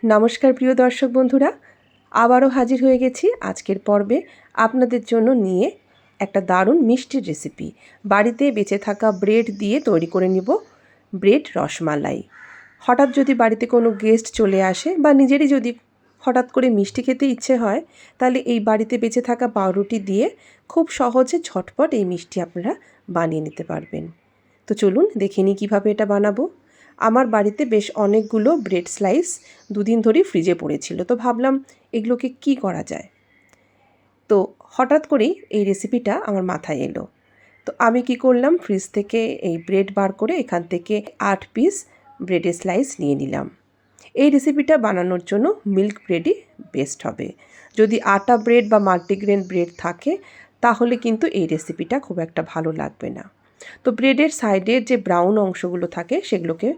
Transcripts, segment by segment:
নমস্কার প্রিয় দর্শক বন্ধুরা, আবারও হাজির হয়ে গেছি আজকের পর্বে আপনাদের জন্য নিয়ে একটা দারুণ মিষ্টির রেসিপি। বাড়িতে বেঁচে থাকা ব্রেড দিয়ে তৈরি করে নিব ব্রেড রসমালাই। হঠাৎ যদি বাড়িতে কোনো গেস্ট চলে আসে বা নিজেরই যদি হঠাৎ করে মিষ্টি খেতে ইচ্ছে হয়, তাহলে এই বাড়িতে বেঁচে থাকা পাউরুটি দিয়ে খুব সহজে ঝটপট এই মিষ্টি আপনারা বানিয়ে নিতে পারবেন। তো চলুন দেখে নিই কীভাবে এটা বানাবো। আমার বাড়িতে বেশ অনেকগুলো ব্রেড স্লাইস দুদিন ধরেই ফ্রিজে পড়েছিল, তো ভাবলাম এগুলোকে কি করা যায়। তো হঠাৎ করেই এই রেসিপিটা আমার মাথায় এলো। তো আমি কি করলাম, ফ্রিজ থেকে এই ব্রেড বার করে এখান থেকে 8 পিস ব্রেডের স্লাইস নিয়ে নিলাম। এই রেসিপিটা বানানোর জন্য মিল্ক ব্রেডই বেস্ট হবে। যদি আটা ব্রেড বা মাল্টিগ্রেন ব্রেড থাকে তাহলে কিন্তু এই রেসিপিটা খুব একটা ভালো লাগবে না। তো ব্রেডের সাইডের যে ব্রাউন অংশগুলো থাকে সেগুলোকে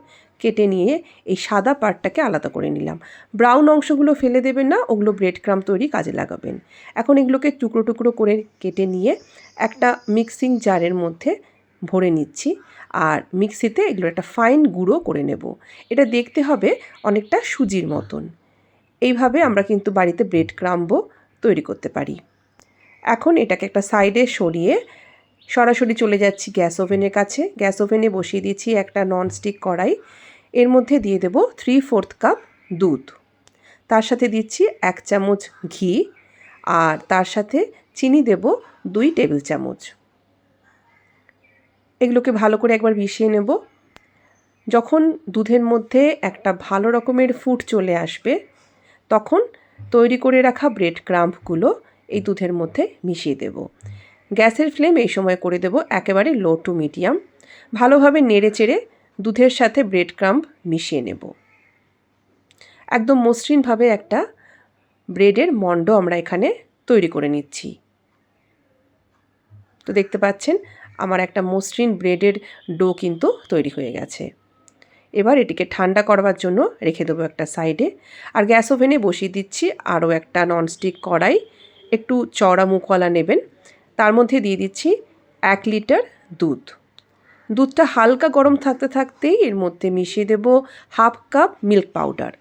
কেটে নিয়ে এই সাদা পার্টটাকে আলাদা করে নিলাম। ব্রাউন অংশগুলো ফেলে দেবেন না, ওগুলো ব্রেড ক্রাম তৈরি কাজে লাগাবেন। এখন এগুলোকে টুকরো টুকরো করে কেটে নিয়ে একটা মিক্সিং জারের মধ্যে ভরে নিচ্ছি, আর মিক্সিতে এগুলো একটা ফাইন গুঁড়ো করে নেব। এটা দেখতে হবে অনেকটা সুজির মতন। এইভাবে আমরা কিন্তু বাড়িতে ব্রেড ক্রাম্বও তৈরি করতে পারি। এখন এটাকে একটা সাইডে সরিয়ে সরাসরি চলে যাচ্ছি গ্যাস ওভেনের কাছে। গ্যাস ওভেনে বসিয়ে দিচ্ছি একটা ননস্টিক কড়াই। এর মধ্যে দিয়ে দেব 3/4 কাপ দুধ, তার সাথে দিচ্ছি 1 চামচ ঘি, আর তার সাথে চিনি দেব 2 টেবিল চামচ। এগুলোকে ভালো করে একবার মিশিয়ে নেব। যখন দুধের মধ্যে একটা ভালো রকমের ফুট চলে আসবে তখন তৈরি করে রাখা ব্রেড ক্রাম্বগুলো এই দুধের মধ্যে মিশিয়ে দেব। গ্যাসের ফ্লেম এই সময় করে দেব একেবারে লো টু মিডিয়াম। ভালোভাবে নেড়ে চেড়ে দুধের সাথে ব্রেড ক্রাম্ব মিশিয়ে নেব। একদম মসৃণভাবে একটা ব্রেডের মণ্ড আমরা এখানে তৈরি করে নিচ্ছি। তো দেখতে পাচ্ছেন আমার একটা মসৃণ ব্রেডের ডো কিন্তু তৈরি হয়ে গেছে। এবার এটিকে ঠান্ডা করবার জন্য রেখে দেবো একটা সাইডে। আর গ্যাস ওভেনে বসিয়ে দিচ্ছি আরও একটা ননস্টিক কড়াই। একটু চওড়া মুখওয়ালা নেবেন। তার মধ্যে দিয়ে দিচ্ছি 1 লিটার দুধ। দুধটা হালকা গরম থাকতে থাকতেই এর মধ্যে মিশিয়ে দেব 1/2 কাপ মিল্ক পাউডার।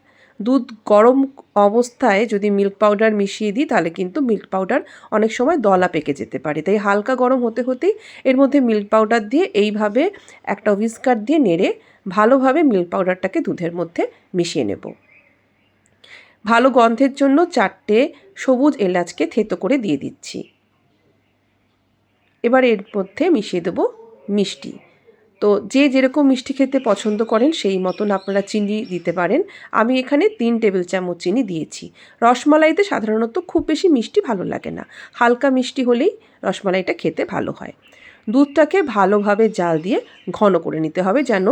দুধ গরম অবস্থায় যদি মিল্ক পাউডার মিশিয়ে দিই তাহলে কিন্তু মিল্ক পাউডার অনেক সময় দলা পেকে যেতে পারে, তাই হালকা গরম হতে হতেই এর মধ্যে মিল্ক পাউডার দিয়ে এইভাবে একটা হুইস্কার দিয়ে নেড়ে ভালোভাবে মিল্ক পাউডারটাকে দুধের মধ্যে মিশিয়ে নেব। ভালো গন্ধের জন্য 4টে সবুজ এলাচকে থেতো করে দিয়ে দিচ্ছি। এবার এর মধ্যে মিশিয়ে দেব মিষ্টি। তো যে যেরকম মিষ্টি খেতে পছন্দ করেন সেই মতন আপনারা চিনি দিতে পারেন। আমি এখানে 3 টেবিল চামচ চিনি দিয়েছি। রসমালাইতে সাধারণত খুব বেশি মিষ্টি ভালো লাগে না, হালকা মিষ্টি হলেই রসমালাইটা খেতে ভালো হয়। দুধটাকে ভালোভাবে জাল দিয়ে ঘন করে নিতে হবে যেন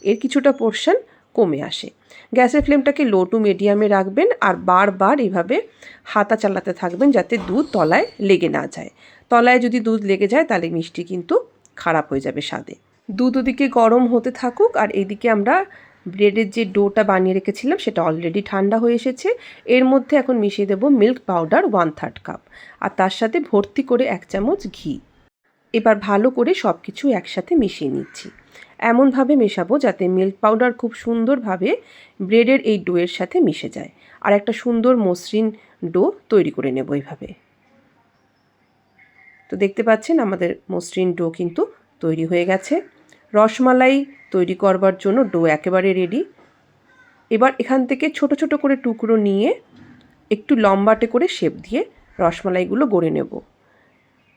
এর কিছুটা পোর্শন কমে আসে। গ্যাসের ফ্লেমটাকে লো টু মিডিয়ামে রাখবেন আর বারবার এইভাবে হাতা চালাতে থাকবেন যাতে দুধ তলায় লেগে না যায়। তলায় যদি দুধ লেগে যায় তাহলে মিষ্টি কিন্তু খারাপ হয়ে যাবে স্বাদে। দুধ ওদিকে গরম হতে থাকুক, আর এইদিকে আমরা ব্রেডের যে ডোটা বানিয়ে রেখেছিলাম সেটা অলরেডি ঠান্ডা হয়ে এসেছে। এর মধ্যে এখন মিশিয়ে দেব মিল্ক পাউডার 1/3 কাপ, আর তার সাথে ভর্তি করে 1 চামচ ঘি। এবার ভালো করে সব কিছু একসাথে মিশিয়ে নিচ্ছি। এমনভাবে মেশাবো যাতে মিল্ক পাউডার খুব সুন্দরভাবে ব্রেডের এই ডোয়ের সাথে মিশে যায়, আর একটা সুন্দর মসৃণ ডো তৈরি করে নেব এইভাবে। তো দেখতে পাচ্ছেন আমাদের মসৃণ ডো কিন্তু তৈরি হয়ে গেছে। রসমালাই তৈরি করবার জন্য ডো একেবারে রেডি। এবার এখান থেকে ছোট ছোট করে টুকরো নিয়ে একটু লম্বাটে করে শেপ দিয়ে রসমালাইগুলো গড়ে নেব।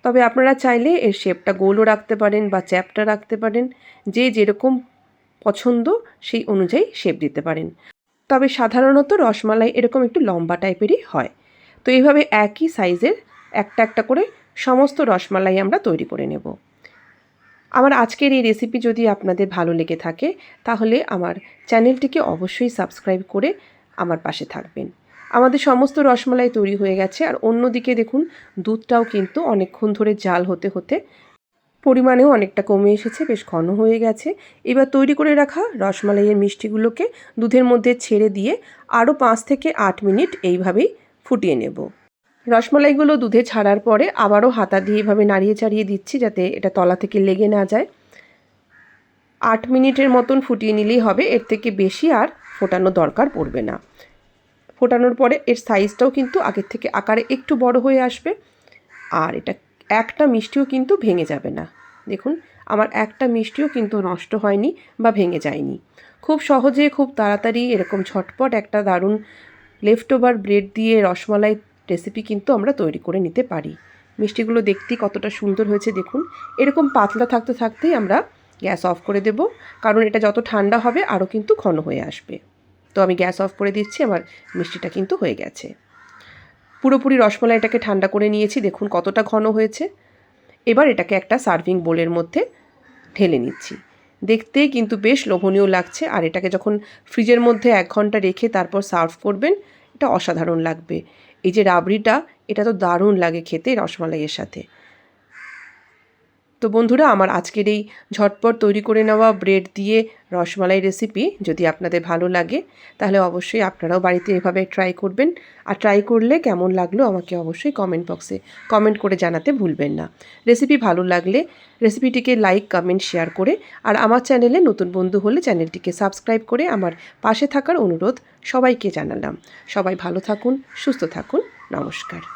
তবে আপনারা চাইলে এর শেপটা গোলও রাখতে পারেন বা চ্যাপ্টা রাখতে পারেন, যে যেরকম পছন্দ সেই অনুযায়ী শেপ দিতে পারেন। তবে সাধারণত রসমালাই এরকম একটু লম্বা টাইপেরই হয়। তো এইভাবে একই সাইজের একটা একটা করে সমস্ত রসমালাই আমরা তৈরি করে নেব। আমার আজকের এই রেসিপি যদি আপনাদের ভালো লেগে থাকে তাহলে আমার চ্যানেলটিকে অবশ্যই সাবস্ক্রাইব করে আমার পাশে থাকবেন। আমাদের সমস্ত রসমালাই তৈরি হয়ে গেছে, আর অন্যদিকে দেখুন দুধটাও কিন্তু অনেকক্ষণ ধরে জাল হতে হতে পরিমাণেও অনেকটা কমে এসেছে, বেশ ঘন হয়ে গেছে। এবার তৈরি করে রাখা রসমালাইয়ের মিষ্টিগুলোকে দুধের মধ্যে ছেড়ে দিয়ে আরও 5 থেকে 8 মিনিট এইভাবেই ফুটিয়ে নেব। রসমালাইগুলো দুধে ছাড়ার পরে আবারও হাতা দিয়ে এইভাবে নাড়িয়ে চাড়িয়ে দিচ্ছি যাতে এটা তলা থেকে লেগে না যায়। 8 মিনিটের মতন ফুটিয়ে নিলেই হবে, এর থেকে বেশি আর ফোটানো দরকার পড়বে না। ফোটানোর পরে এর সাইজটাও কিন্তু আগের থেকে আকারে একটু বড় হয়ে আসবে। আর এটা একটা মিষ্টিও কিন্তু ভেঙে যাবে না। দেখুন আমার একটা মিষ্টিও কিন্তু নষ্ট হয়নি বা ভেঙে যায়নি। খুব সহজে খুব তাড়াতাড়ি এরকম ঝটপট একটা দারুণ লেফট ওভার ব্রেড দিয়ে রসমালাই রেসিপি কিন্তু আমরা তৈরি করে নিতে পারি। মিষ্টিগুলো দেখতেই কতটা সুন্দর হয়েছে দেখুন। এরকম পাতলা থাকতে থাকতেই আমরা গ্যাস অফ করে দেব, কারণ এটা যত ঠান্ডা হবে আরও কিন্তু ঘন হয়ে আসবে। তো আমি গ্যাস অফ করে দিচ্ছি, আমার মিষ্টিটা কিন্তু হয়ে গেছে। পুরোপুরি রসমালাইটাকে ঠান্ডা করে নিয়েছি, দেখুন কতটা ঘন হয়েছে। এবার এটাকে একটা সার্ভিং বোলের মধ্যে ঢেলে নিচ্ছি। দেখতেই কিন্তু বেশ লোভনীয় লাগছে, আর এটাকে যখন ফ্রিজের মধ্যে 1 ঘন্টা রেখে তারপর সার্ভ করবেন, এটা অসাধারণ লাগবে। এই যে রাবড়িটা, এটা তো দারুণ লাগে খেতে রসমালাইয়ের সাথে। তো বন্ধুরা, আমার আজকের এই ঝটপট তৈরি করে নেওয়া ব্রেড দিয়ে রসমালাই রেসিপি যদি আপনাদের ভালো লাগে, তাহলে অবশ্যই আপনারাও বাড়িতে এভাবে ট্রাই করবেন। আর ট্রাই করলে কেমন লাগলো আমাকে অবশ্যই কমেন্ট বক্সে কমেন্ট করে জানাতে ভুলবেন না। রেসিপি ভালো লাগলে রেসিপিটিকে লাইক, কমেন্ট, শেয়ার করে, আর আমার চ্যানেলে নতুন বন্ধু হলে চ্যানেলটিকে সাবস্ক্রাইব করে আমার পাশে থাকার অনুরোধ সবাইকে জানালাম। সবাই ভালো থাকুন, সুস্থ থাকুন। নমস্কার।